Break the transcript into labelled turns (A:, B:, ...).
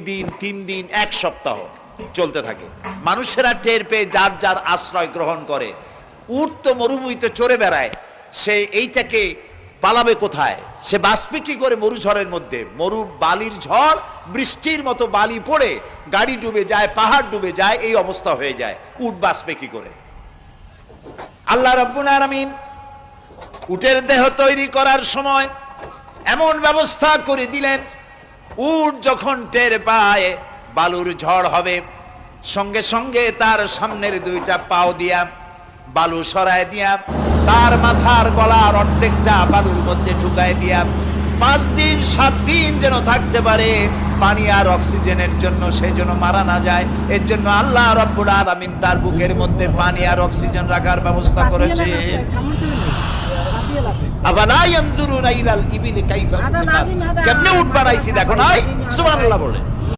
A: দিন 3 দিন 1 সপ্তাহ চলতে থাকে। মানুষেরা টের পেয়ে যার যার আশ্রয় গ্রহণ করে। উট তো মরুভূমিতে চড়ে বেড়ায়, সে এইটাকে পালাবে কোথায়? সে বাঁচবে কি করে মরুঝড়ের মধ্যে? বালির ঝড়, বৃষ্টির মতো বালি পড়ে গাড়ি ডুবে যায়, পাহাড় ডুবে যায়, এই অবস্থা হয়ে যায়। উট বাঁচবে কি করে? আল্লাহ রাব্বুল আলামিন উটের দেহ তৈরি করার সময় এমন ব্যবস্থা করে দিলেন, উট যখন টের পায় বালুর ঝড় হবে, সঙ্গে সঙ্গে তার সামনের 2টা পাও দিয়া বালু সরায় দিয়া তার মাথার গলার অর্ধেকটা বালুর মধ্যে ঢুকায় দিয়া 5 দিন 7 দিন যেন থাকতে পারে, পানি আর অক্সিজেনের জন্য সে যেন মারা না যায়। এর জন্য আল্লাহ রাব্বুল আলামিন তার বুকের মধ্যে পানি আর অক্সিজেন রাখার ব্যবস্থা করেছে। আফালা ইয়ানজুরুনা ইলাল ইবিলি কাইফা, কেমনে উট বানাইছি দেখো নাই? সুবহানাল্লাহ বলে।